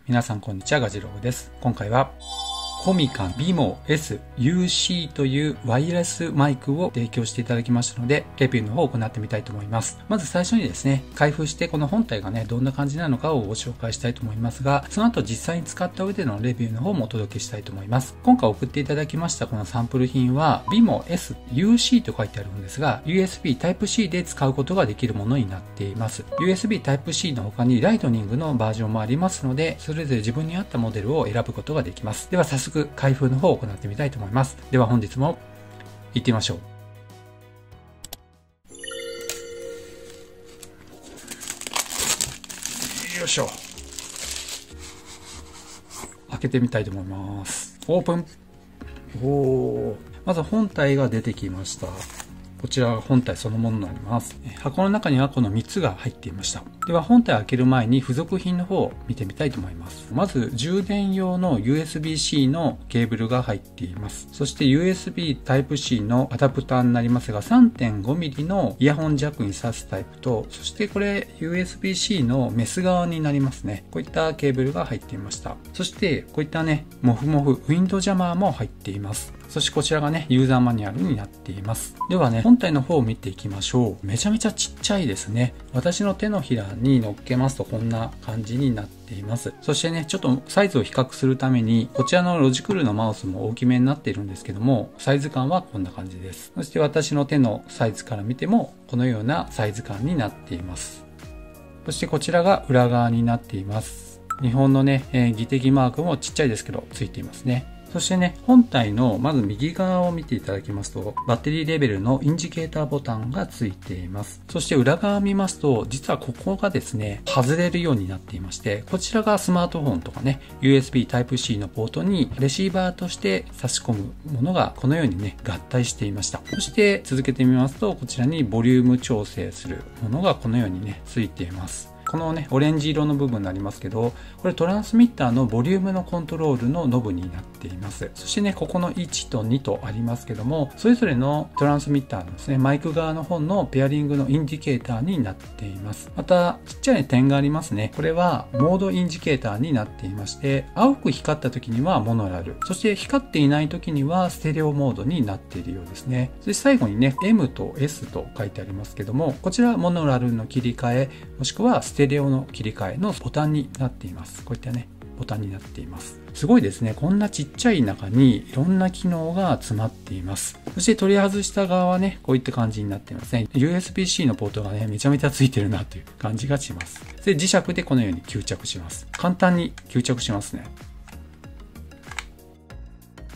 皆さんこんにちは、ガジログです。今回はコミカン BMO S-UC というワイヤレスマイクを提供していただきましたので、レビューの方を行ってみたいと思います。まず最初にですね、開封してこの本体がね、どんな感じなのかをご紹介したいと思いますが、その後実際に使った上でのレビューの方もお届けしたいと思います。今回送っていただきましたこのサンプル品は BMO S-UC と書いてあるんですが、USB Type-C で使うことができるものになっています。USB Type-C の他にライトニングのバージョンもありますので、それぞれ自分に合ったモデルを選ぶことができます。では早速開封の方を行ってみたいと思います。では本日も行ってみましょう。よいしょ。開けてみたいと思います。オープン。まず本体が出てきました。こちらが本体そのものになります。箱の中にはこの3つが入っていました。では本体を開ける前に付属品の方を見てみたいと思います。まず充電用の USB-C のケーブルが入っています。そして USB Type-C のアダプターになりますが 3.5mm のイヤホンジャックに挿すタイプと、そしてこれ USB-C のメス側になりますね。こういったケーブルが入っていました。そしてこういったね、モフモフウィンドウジャマーも入っています。そしてこちらがね、ユーザーマニュアルになっています。ではね、本体の方を見ていきましょう。めちゃめちゃちっちゃいですね。私の手のひらに乗っけますとこんな感じになっています。そしてね、ちょっとサイズを比較するために、こちらのロジクールのマウスも大きめになっているんですけども、サイズ感はこんな感じです。そして私の手のサイズから見ても、このようなサイズ感になっています。そしてこちらが裏側になっています。日本のね、技的マークもちっちゃいですけど、ついていますね。そしてね、本体のまず右側を見ていただきますと、バッテリーレベルのインジケーターボタンがついています。そして裏側を見ますと、実はここがですね、外れるようになっていまして、こちらがスマートフォンとかね、USB Type-C のポートにレシーバーとして差し込むものがこのようにね、合体していました。そして続けてみますと、こちらにボリューム調整するものがこのようにね、ついています。このね、オレンジ色の部分になりますけど、これトランスミッターのボリュームのコントロールのノブになっています。そしてね、ここの1と2とありますけども、それぞれのトランスミッターのですね、マイク側の方のペアリングのインジケーターになっています。また、ちっちゃい点がありますね。これはモードインジケーターになっていまして、青く光った時にはモノラル、そして光っていない時にはステレオモードになっているようですね。そして最後にね、M と S と書いてありますけども、こちらはモノラルの切り替え、もしくはステレオの切り替えのボタンになっています。こういったね、ボタンになっています。すごいですね。こんなちっちゃい中にいろんな機能が詰まっています。そして取り外した側はね、こういった感じになっていますね。USB-C のポートがね、めちゃめちゃついてるなという感じがします。で、磁石でこのように吸着します。簡単に吸着しますね。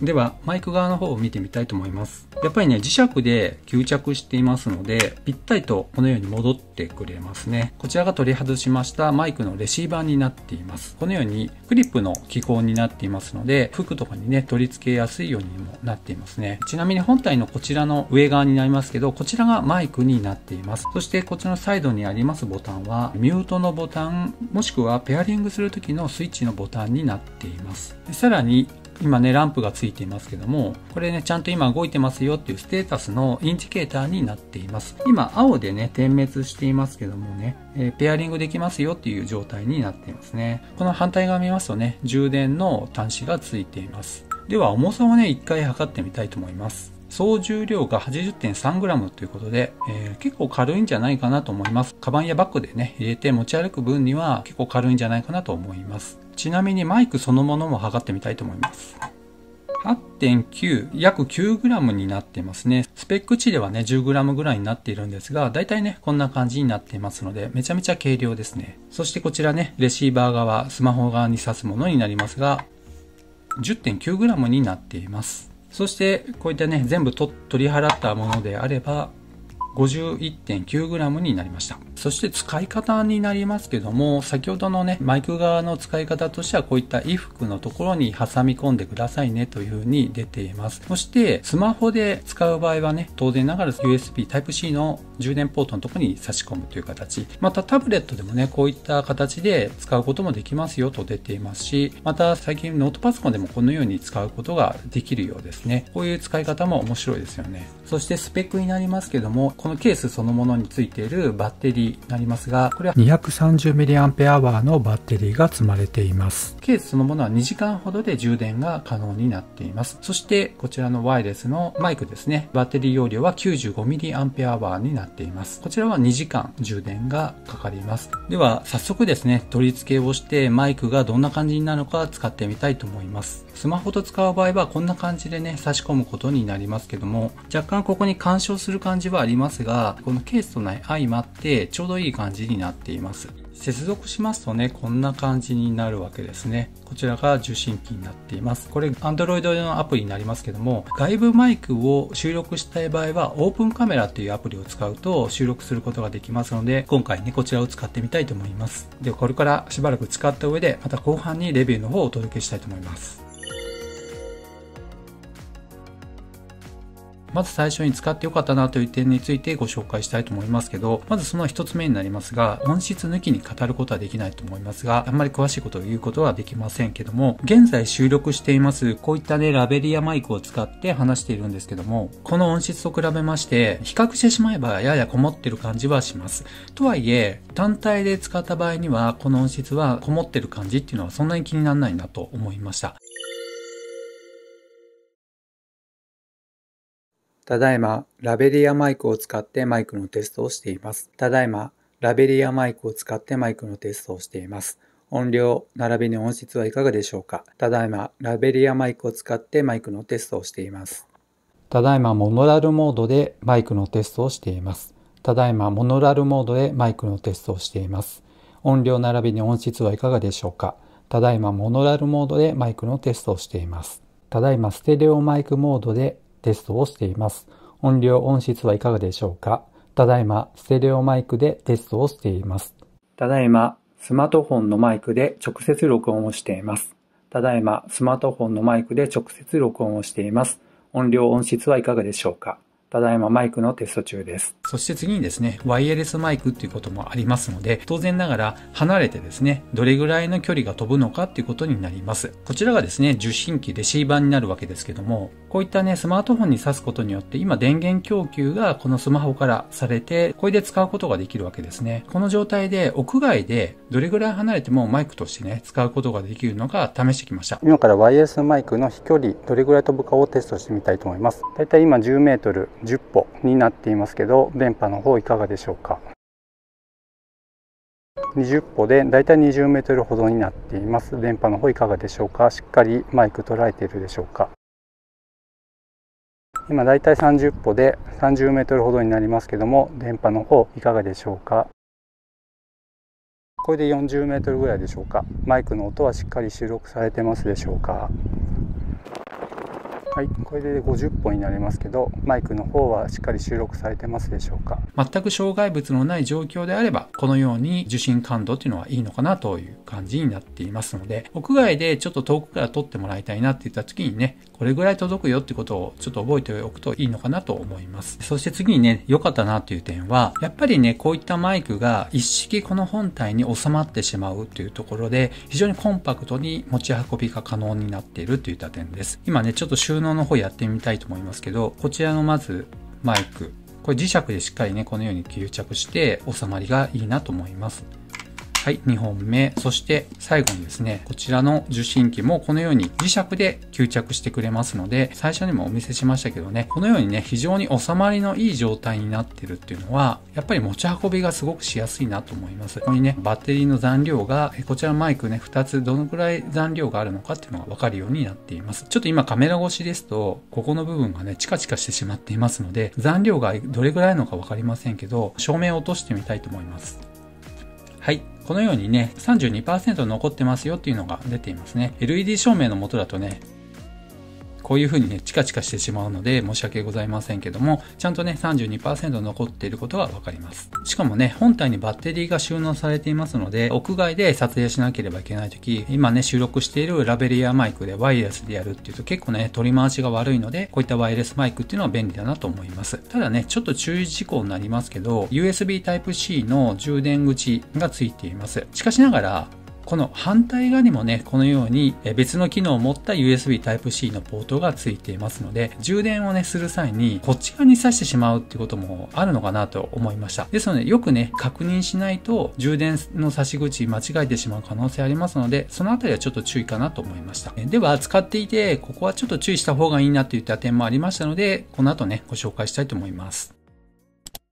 では、マイク側の方を見てみたいと思います。やっぱりね、磁石で吸着していますので、ぴったりとこのように戻ってくれますね。こちらが取り外しましたマイクのレシーバーになっています。このようにクリップの機構になっていますので、服とかにね、取り付けやすいようにもなっていますね。ちなみに本体のこちらの上側になりますけど、こちらがマイクになっています。そしてこちらのサイドにありますボタンは、ミュートのボタン、もしくはペアリングする時のスイッチのボタンになっています。さらに、今ね、ランプがついていますけども、これね、ちゃんと今動いてますよっていうステータスのインジケーターになっています。今、青でね、点滅していますけどもね、ペアリングできますよっていう状態になっていますね。この反対側見ますとね、充電の端子がついています。では、重さをね、一回測ってみたいと思います。総重量が 80.3g ということで、結構軽いんじゃないかなと思います。カバンやバッグでね、入れて持ち歩く分には結構軽いんじゃないかなと思います。ちなみにマイクそのものも測ってみたいと思います。8.9、約 9g になってますね。スペック値ではね、10g ぐらいになっているんですが、だいたいね、こんな感じになっていますので、めちゃめちゃ軽量ですね。そしてこちらね、レシーバー側、スマホ側に挿すものになりますが、10.9g になっています。そして、こういったね、全部取り払ったものであれば、51.9g になりました。そして使い方になりますけども、先ほどのね、マイク側の使い方としてはこういった衣服のところに挟み込んでくださいねというふうに出ています。そしてスマホで使う場合はね、当然ながら USB Type-C の充電ポートのところに差し込むという形。またタブレットでもね、こういった形で使うこともできますよと出ていますし、また最近ノートパソコンでもこのように使うことができるようですね。こういう使い方も面白いですよね。そしてスペックになりますけども、このケースそのものについているバッテリになりますが、これは 230mAh のバッテリーが積まれています。ケースそのものは2時間ほどで充電が可能になっています。そしてこちらのワイヤレスのマイクですね、バッテリー容量は 95mAh になっています。こちらは2時間充電がかかります。では早速ですね、取り付けをしてマイクがどんな感じになるのか使ってみたいと思います。スマホと使う場合はこんな感じでね、差し込むことになりますけども、若干ここに干渉する感じはありますが、このケースとね、相まってちょうどいい感じになっています。接続しますとね、こんな感じになるわけですね。こちらが受信機になっています。これ Android 用のアプリになりますけども、外部マイクを収録したい場合はオープンカメラというアプリを使うと収録することができますので、今回ね、こちらを使ってみたいと思います。ではこれからしばらく使った上で、また後半にレビューの方をお届けしたいと思います。まず最初に使ってよかったなという点についてご紹介したいと思いますけど、まずその一つ目になりますが、音質抜きに語ることはできないと思いますが、あんまり詳しいことを言うことはできませんけども、現在収録しています、こういったね、ラベリアマイクを使って話しているんですけども、この音質と比べまして、比較してしまえばややこもってる感じはします。とはいえ、単体で使った場合には、この音質はこもってる感じっていうのはそんなに気にならないなと思いました。ただいま、ラベリアマイクを使ってマイクのテストをしています。ただいま、ラベリアマイクを使ってマイクのテストをしています。音量、並びに音質はいかがでしょうか。ただいま、ラベリアマイクを使ってマイクのテストをしています。ただいま、モノラルモードでマイクのテストをしています。ただいま、モノラルモードでマイクのテストをしています。音量並びに音質はいかがでしょうか。ただいま、モノラルモードでマイクのテストをしています。ただいま、ステレオマイクモードでテストをしています。音量、音質はいかがでしょうか。ただいま、ステレオマイクでテストをしています。ただいま、スマートフォンのマイクで直接録音をしています。ただいま、スマートフォンのマイクで直接録音をしています。音量、音質はいかがでしょうか。ただいまマイクのテスト中です。そして次にですね、ワイヤレスマイクっていうこともありますので、当然ながら離れてですね、どれぐらいの距離が飛ぶのかっていうことになります。こちらがですね、受信機、レシーバーになるわけですけども、こういったね、スマートフォンに挿すことによって今電源供給がこのスマホからされて、これで使うことができるわけですね。この状態で屋外でどれぐらい離れてもマイクとしてね、使うことができるのか試してきました。今からワイヤレスマイクの飛距離、どれぐらい飛ぶかをテストしてみたいと思います。だいたい今10メートル、10歩になっていますけど、電波の方いかがでしょうか。20歩でだいたい20メートルほどになっています。電波の方いかがでしょうか。しっかりマイク捉えているでしょうか。今だいたい30歩で30メートルほどになりますけども、電波の方いかがでしょうか。これで40メートルぐらいでしょうか。マイクの音はしっかり収録されてますでしょうか。はい、これで50本になりますけど、マイクの方はしっかり収録されてますでしょうか。全く障害物のない状況であれば、このように受信感度っていうのはいいのかなという感じになっていますので、屋外でちょっと遠くから撮ってもらいたいなって言った時にね、これぐらい届くよってことをちょっと覚えておくといいのかなと思います。そして次にね、良かったなという点は、やっぱりね、こういったマイクが一式この本体に収まってしまうというところで、非常にコンパクトに持ち運びが可能になっているといった点です。今ね、ちょっと収納の方やってみたいと思いますけど、こちらのまずマイク、これ磁石でしっかりね、このように吸着して収まりがいいなと思います。はい、2本目。そして最後にですね、こちらの受信機もこのように磁石で吸着してくれますので、最初にもお見せしましたけどね、このようにね、非常に収まりのいい状態になってるっていうのは、やっぱり持ち運びがすごくしやすいなと思います。ここにね、バッテリーの残量が、こちらのマイクね、2つどのくらい残量があるのかっていうのがわかるようになっています。ちょっと今カメラ越しですと、ここの部分がね、チカチカしてしまっていますので、残量がどれぐらいなのかわかりませんけど、照明を落としてみたいと思います。はい。このようにね、32% 残ってますよっていうのが出ていますね。LED 照明の元だとね、こういう風にね、チカチカしてしまうので申し訳ございませんけども、ちゃんとね、32% 残っていることがわかります。しかもね、本体にバッテリーが収納されていますので、屋外で撮影しなければいけないとき、今ね、収録しているラベリアマイクでワイヤレスでやるっていうと結構ね、取り回しが悪いので、こういったワイヤレスマイクっていうのは便利だなと思います。ただね、ちょっと注意事項になりますけど、USB Type-C の充電口がついています。しかしながら、この反対側にもね、このように別の機能を持った USB Type-C のポートが付いていますので、充電をね、する際にこっち側に挿してしまうっていうこともあるのかなと思いました。ですので、よくね、確認しないと充電の差し口間違えてしまう可能性ありますので、そのあたりはちょっと注意かなと思いました。では、使っていて、ここはちょっと注意した方がいいなといった点もありましたので、この後ね、ご紹介したいと思います。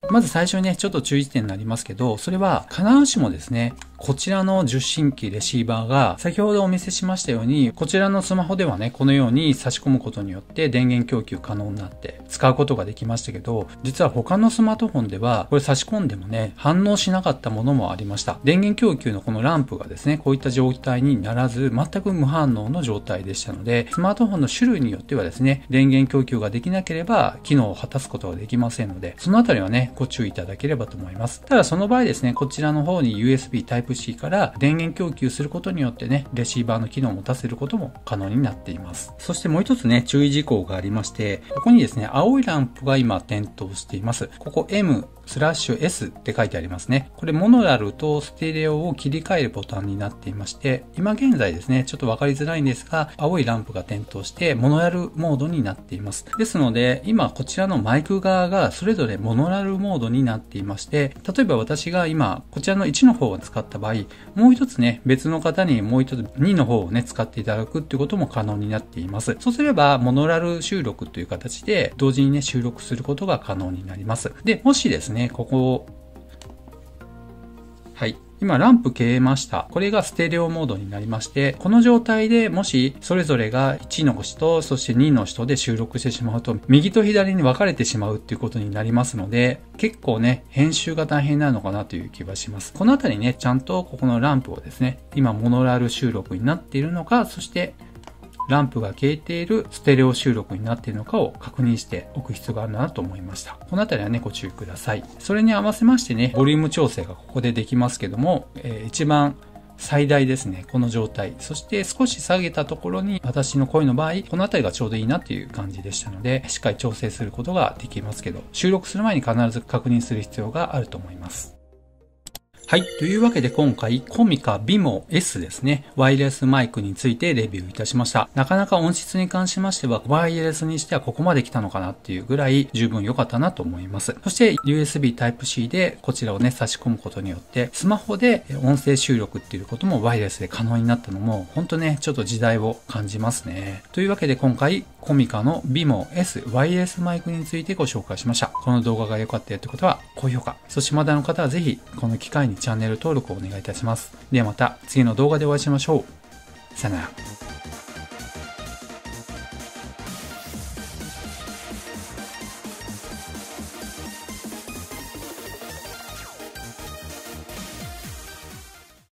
まず最初にね、ちょっと注意点になりますけど、それは必ずしもですね、こちらの受信機レシーバーが先ほどお見せしましたように、こちらのスマホではね、このように差し込むことによって電源供給可能になって使うことができましたけど、実は他のスマートフォンではこれ差し込んでもね、反応しなかったものもありました。電源供給のこのランプがですね、こういった状態にならず、全く無反応の状態でしたので、スマートフォンの種類によってはですね、電源供給ができなければ機能を果たすことができませんので、そのあたりはね、ご注意いただければと思います。ただその場合ですね、こちらの方に USB Type-C から電源供給することによってね、レシーバーの機能を持たせることも可能になっています。そしてもう一つね、注意事項がありまして、ここにですね、青いランプが今点灯しています。ここ M/S って書いてありますね。これモノラルとステレオを切り替えるボタンになっていまして、今現在ですね、ちょっとわかりづらいんですが、青いランプが点灯してモノラルモードになっています。ですので、今こちらのマイク側がそれぞれモノラルモードになっていまして、例えば私が今こちらの1の方を使った場合、もう一つね、別の方にもう一つ2の方をね、使っていただくっていうことも可能になっています。そうすれば、モノラル収録という形で、同時にね、収録することが可能になります。で、もしですね、ここ、はい。今ランプ消えました。これがステレオモードになりまして、この状態でもしそれぞれが1の人、そして2の人で収録してしまうと、右と左に分かれてしまうっていうことになりますので、結構ね、編集が大変なのかなという気はします。このあたりね、ちゃんとここのランプをですね、今モノラル収録になっているのか、そしてランプが消えているステレオ収録になっているのかを確認しておく必要があるなと思いました。このあたりはね、ご注意ください。それに合わせましてね、ボリューム調整がここでできますけども、一番最大ですね、この状態。そして少し下げたところに私の声の場合、このあたりがちょうどいいなっていう感じでしたので、しっかり調整することができますけど、収録する前に必ず確認する必要があると思います。はい。というわけで今回、コミカ BIMO S ですね。ワイヤレスマイクについてレビューいたしました。なかなか音質に関しましては、ワイヤレスにしてはここまで来たのかなっていうぐらい十分良かったなと思います。そして USB Type-C でこちらをね、差し込むことによって、スマホで音声収録っていうこともワイヤレスで可能になったのも、本当ね、ちょっと時代を感じますね。というわけで今回、コミカの BIMO S ワイヤレスマイクについてご紹介しました。この動画が良かったよってことは、高評価。そしてまだの方はぜひ、この機会にチャンネル登録をお願いいたします。ではまた次の動画でお会いしましょう。さよなら。